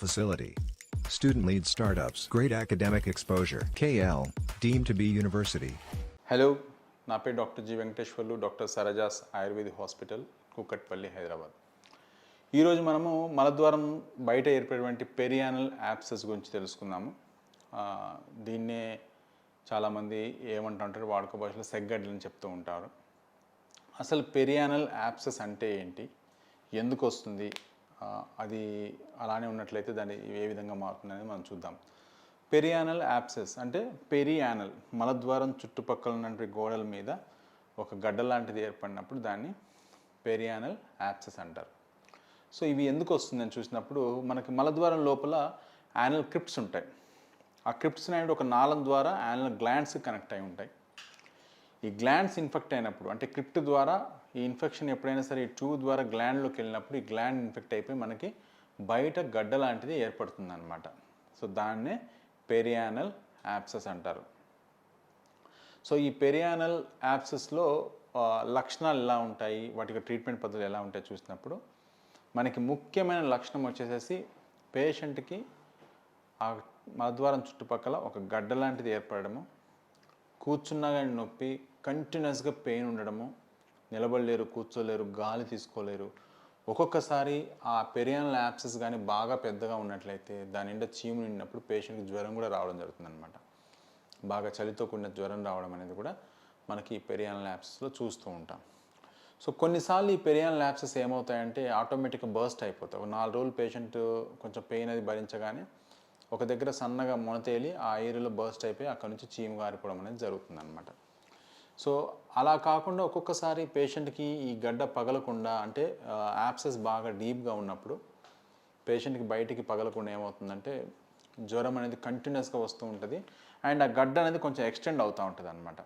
Facility. Student-led startups. Great academic exposure. KL. Deemed to be university. Hello, నా పేరు doctor G Venkateswarlu, doctor Sarajas ayurvedic hospital, Kukatpally, Hyderabad. ఈరోజు మనము మలద్వారం బయట ఏర్పడేటువంటి పెరియానల్ యాబ్సెస్ గురించి తెలుసుకుందాము. దీన్నే చాలామంది ఏమంటుంటారు, వాడుక భాషలో సెగ్గడ్డలని చెప్తూ ఉంటారు. అసలు పెరియానల్ యాబ్సెస్ అంటే ఏంటి, ఎందుకు వస్తుంది, అది అలానే ఉన్నట్లయితే దాన్ని ఏ విధంగా మారుతుంది అనేది మనం చూద్దాం. పెరియానల్ యాబ్సెస్ అంటే పెరియానల్ మలద్వారం చుట్టుపక్కల ఉన్నటువంటి గోడల మీద ఒక గడ్డ లాంటిది ఏర్పడినప్పుడు దాన్ని పెరియానల్ యాబ్సెస్ అంటారు. సో ఇవి ఎందుకు వస్తుందని చూసినప్పుడు మనకి మలద్వారం లోపల యానల్ క్రిప్ట్స్ ఉంటాయి. ఆ క్రిప్ట్స్ అనేవి ఒక నాళం ద్వారా యానల్ గ్లాండ్స్ కనెక్ట్ అయి ఉంటాయి. ఈ గ్లాండ్స్ ఇన్ఫెక్ట్ అయినప్పుడు, అంటే క్రిప్ట్ ద్వారా ఈ ఇన్ఫెక్షన్ ఎప్పుడైనా సరే ఈ ట్యూబ్ ద్వారా గ్లాండ్లోకి వెళ్ళినప్పుడు ఈ గ్లాండ్ ఇన్ఫెక్ట్ అయిపోయి మనకి బయట గడ్డ లాంటిది ఏర్పడుతుంది అన్నమాట. సో దాన్నే పెరియానల్ యాబ్సెస్ అంటారు. సో ఈ పెరియానల్ యాబ్సెస్లో లక్షణాలు ఎలా ఉంటాయి, వాటికి ట్రీట్మెంట్ పద్ధతులు ఎలా ఉంటాయి చూసినప్పుడు మనకి ముఖ్యమైన లక్షణం వచ్చేసేసి పేషెంట్కి ఆ మలద్వారం చుట్టుపక్కల ఒక గడ్డ లాంటిది ఏర్పడము, కూర్చున్నా కానీ నొప్పి, కంటిన్యూస్గా పెయిన్ ఉండడము, నిలబడలేరు, కూర్చోలేరు, గాలి తీసుకోలేరు. ఒక్కొక్కసారి ఆ పెరియానల్ యాబ్సెస్ కానీ బాగా పెద్దగా ఉన్నట్లయితే దాని నిండా చీము నిండినప్పుడు పేషెంట్కి జ్వరం కూడా రావడం జరుగుతుంది అనమాట. బాగా చలితో కూడిన జ్వరం రావడం అనేది కూడా మనకి ఈ పెరియానల్ యాబ్సెస్లో చూస్తూ ఉంటాం. సో కొన్నిసార్లు ఈ పెరియానల్ యాబ్సెస్ ఏమవుతాయంటే ఆటోమేటిక్గా బర్స్ట్ అయిపోతాయి. ఒక 4 రోజులు పేషెంట్ కొంచెం పెయిన్ అది భరించగానే ఒక దగ్గర సన్నగా మొనతేలి ఆ ఏరియాలో బర్స్ట్ అయిపోయి అక్కడ నుంచి చీము గారిపోవడం అనేది జరుగుతుంది అనమాట. సో అలా కాకుండా ఒక్కొక్కసారి పేషెంట్కి ఈ గడ్డ పగలకుండా, అంటే యాబ్సెస్ బాగా డీప్గా ఉన్నప్పుడు పేషెంట్కి బయటికి పగలకుండా ఏమవుతుందంటే జ్వరం అనేది కంటిన్యూస్గా వస్తూ ఉంటుంది. అండ్ ఆ గడ్డ అనేది కొంచెం ఎక్స్టెండ్ అవుతూ ఉంటుంది అనమాట.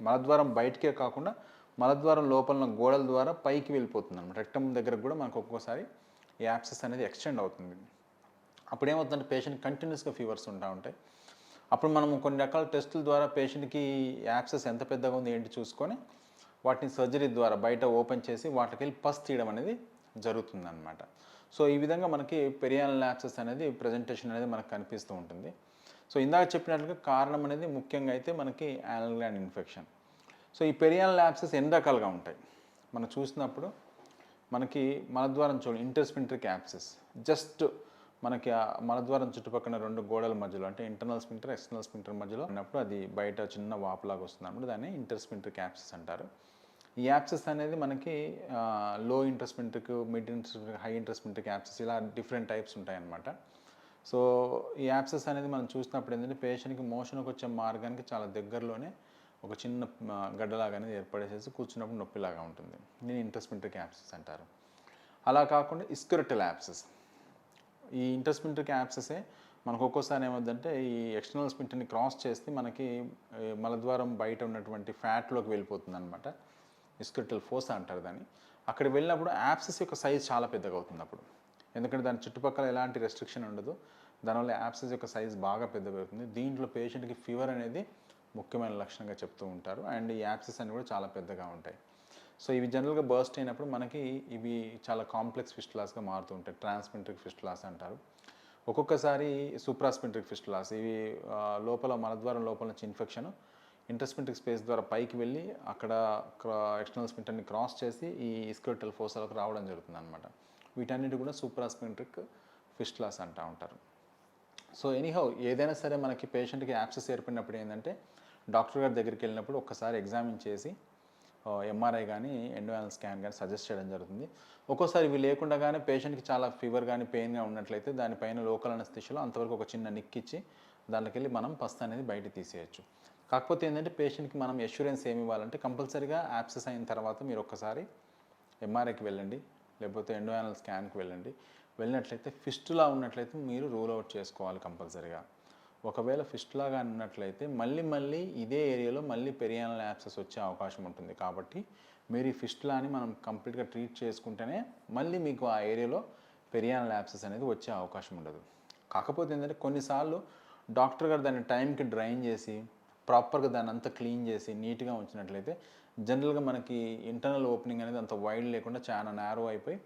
మలద్వారం బయటికే కాకుండా మలద్వారం లోపల గోడల ద్వారా పైకి వెళ్ళిపోతుంది అనమాట. రెక్టమ్ దగ్గర కూడా మనకు ఒక్కొక్కసారి ఈ యాబ్సెస్ అనేది ఎక్స్టెండ్ అవుతుంది. అప్పుడు ఏమవుతుందంటే పేషెంట్ కంటిన్యూస్గా ఫీవర్స్ ఉంటా ఉంటాయి. అప్పుడు మనం కొన్ని రకాల టెస్టుల ద్వారా పేషెంట్కి యాబ్సెస్ ఎంత పెద్దగా ఉంది ఏంటి చూసుకొని వాటిని సర్జరీ ద్వారా బయట ఓపెన్ చేసి వాటికి వెళ్ళి పస్ తీయడం అనేది జరుగుతుందన్నమాట. సో ఈ విధంగా మనకి పెరియానల్ యాబ్సెస్ అనేది ప్రజెంటేషన్ అనేది మనకు కనిపిస్తూ ఉంటుంది. సో ఇందాక చెప్పినట్లుగా కారణం అనేది ముఖ్యంగా అయితే మనకి యానల్ గ్లాండ్ ఇన్ఫెక్షన్. సో ఈ పెరియానల్ యాబ్సెస్ ఎన్ని రకాలుగా ఉంటాయి మనం చూసినప్పుడు మనకి మలద్వారం చూడండి, ఇంటర్స్పింట్రిక్ యాబ్సెస్ జస్ట్ మనకి ఆ మలద్వారం చుట్టుపక్కల 2 గోడల మధ్యలో, అంటే ఇంటర్నల్ స్పింటర్ ఎక్స్టర్నల్ స్పింటర్ మధ్యలో ఉన్నప్పుడు అది బయట చిన్న వాపులాగా వస్తుంది అన్నప్పుడు దాన్ని ఇంటర్స్పింట్రిక్ యాబ్సెస్ అంటారు. ఈ యాబ్సెస్ అనేది మనకి లో ఇంటర్స్పింట్రిక్, మిడ్ ఇంటర్స్పింట్రిక్, హై ఇంటర్స్పింట్రిక్ యాబ్సెస్ ఇలా డిఫరెంట్ టైప్స్ ఉంటాయన్నమాట. సో ఈ యాబ్సెస్ అనేది మనం చూసినప్పుడు ఏంటంటే పేషెంట్కి మోషన్కి వచ్చే మార్గానికి చాలా దగ్గరలోనే ఒక చిన్న గడ్డలాగా అనేది ఏర్పడేసేసి కూర్చున్నప్పుడు నొప్పిలాగా ఉంటుంది. దీన్ని ఇంటర్స్పింట్రిక్ యాబ్సెస్ అంటారు. అలా కాకుండా ఇస్క్యురెటల్ యాబ్సెస్, ఈ ఇంటర్స్పింట్రిక్ యాబ్సెసే మనకు ఒక్కోసారి ఏమవుతుందంటే ఈ ఎక్స్టర్నల్ స్పింటర్ని క్రాస్ చేస్తే మనకి మలద్వారం బయట ఉన్నటువంటి ఫ్యాట్లోకి వెళ్ళిపోతుంది అనమాట. ఇస్క్యురెటల్ ఫోసా అంటారు దాన్ని. అక్కడికి వెళ్ళినప్పుడు యాబ్సెస్ యొక్క సైజ్ చాలా పెద్దగా అవుతుంది అప్పుడు, ఎందుకంటే దాని చుట్టుపక్కల ఎలాంటి రెస్ట్రిక్షన్ ఉండదు. దానివల్ల యాబ్సెస్ యొక్క సైజ్ బాగా పెద్దగా అవుతుంది. దీంట్లో పేషెంట్కి ఫీవర్ అనేది ముఖ్యమైన లక్షణంగా చెప్తూ ఉంటారు. అండ్ ఈ యాబ్సెస్ అనేవి కూడా చాలా పెద్దగా ఉంటాయి. సో ఇవి జనరల్గా బర్స్ట్ అయినప్పుడు మనకి ఇవి చాలా కాంప్లెక్స్ ఫిస్టులాస్గా మారుతూ ఉంటాయి. ట్రాన్స్పింట్రిక్ ఫిస్టులాస్ అంటారు. ఒక్కొక్కసారి సూప్రాస్పింట్రిక్ ఫిస్టులాస్, ఇవి లోపల మలద్వారం లోపల నుంచి ఇన్ఫెక్షన్ ఇంటర్స్పింట్రిక్ స్పేస్ ద్వారా పైకి వెళ్ళి అక్కడ ఎక్స్టర్నల్ స్పింటర్ని క్రాస్ చేసి ఈ ఇస్క్యురెటల్ ఫోసాలకు రావడం జరుగుతుంది అనమాట. వీటన్నిటి కూడా సూప్రాస్పింట్రిక్ ఫిస్టులాస్ అంటూ ఉంటారు. సో ఎనీహౌ ఏదైనా సరే మనకి పేషెంట్కి యాబ్సెస్ ఏర్పడినప్పుడు ఏంటంటే డాక్టర్ గారి దగ్గరికి వెళ్ళినప్పుడు ఒక్కసారి ఎగ్జామిన్ చేసి ఎంఆర్ఐ కానీ ఎండోయానల్ స్కాన్ కానీ సజెస్ట్ చేయడం జరుగుతుంది. ఒక్కోసారి ఇవి లేకుండా కానీ పేషెంట్కి చాలా ఫీవర్ కానీ పెయిన్గా ఉన్నట్లయితే దానిపైన లోకల్ అనస్థిషియాలో అంతవరకు ఒక చిన్న నిక్కిచ్చి దానికి వెళ్ళి మనం పస్ అనేది బయట తీసేయచ్చు. కాకపోతే ఏంటంటే పేషెంట్కి మనం ఎష్యూరెన్స్ ఏమి ఇవ్వాలంటే కంపల్సరీగా యాబ్సెస్ అయిన తర్వాత మీరు ఒక్కసారి ఎంఆర్ఐకి వెళ్ళండి, లేకపోతే ఎండోయానల్ స్కాన్కి వెళ్ళినట్లయితే ఫిస్టులా ఉన్నట్లయితే మీరు రూల్ అవుట్ చేసుకోవాలి కంపల్సరీగా. ఒకవేళ ఫిస్టులాగా ఉన్నట్లయితే మళ్ళీ ఇదే ఏరియాలో మళ్ళీ పెరియానల్ యాబ్సెస్ వచ్చే అవకాశం ఉంటుంది. కాబట్టి మీరు ఈ ఫిస్టులాని మనం కంప్లీట్గా ట్రీట్ చేసుకుంటేనే మళ్ళీ మీకు ఆ ఏరియాలో పెరియానల్ యాబ్సెస్ అనేది వచ్చే అవకాశం ఉండదు. కాకపోతే ఏంటంటే కొన్నిసార్లు డాక్టర్ గారు దాన్ని టైంకి డ్రైన్ చేసి ప్రాపర్గా దాన్ని అంతా క్లీన్ చేసి నీట్గా ఉంచినట్లయితే జనరల్గా మనకి ఇంటర్నల్ ఓపెనింగ్ అనేది అంత వైడ్ లేకుండా చాలా నేరో అయిపోయి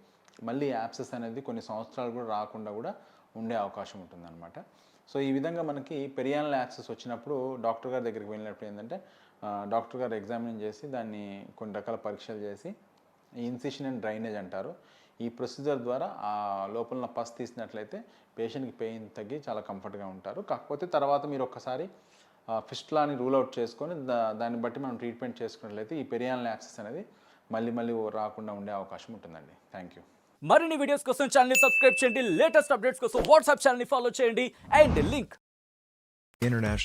మళ్ళీ యాబ్సెస్ అనేది కొన్ని సంవత్సరాలు కూడా రాకుండా కూడా ఉండే అవకాశం ఉంటుందన్నమాట. సో ఈ విధంగా మనకి పెరియానల్ యాక్సెస్ వచ్చినప్పుడు డాక్టర్ గారి దగ్గరికి వెళ్ళినప్పుడు ఏంటంటే డాక్టర్ గారు ఎగ్జామిన్ చేసి దాన్ని కొన్ని రకాల పరీక్షలు చేసి ఇన్సిషన్ అండ్ డ్రైనేజ్ అంటారు. ఈ ప్రొసీజర్ ద్వారా ఆ లోపల పస్ తీసినట్లయితే పేషెంట్కి పెయిన్ తగ్గి చాలా కంఫర్ట్గా ఉంటారు. కాకపోతే తర్వాత మీరు ఒక్కసారి ఫిస్టులాని రూల్ అవుట్ చేసుకొని దాన్ని బట్టి మనం ట్రీట్మెంట్ చేసుకున్నట్లయితే ఈ పెరియానల్ యాక్సెస్ అనేది మళ్ళీ రాకుండా ఉండే అవకాశం ఉంటుందండి. Thank you. మరిన్ని వీడియోస్ కోసం ఛానల్ ని సబ్స్క్రైబ్ చేయండి. లేటెస్ట్ అప్డేట్స్ కోసం వాట్సాప్ ఛానల్ ని ఫాలో చేయండి. And link International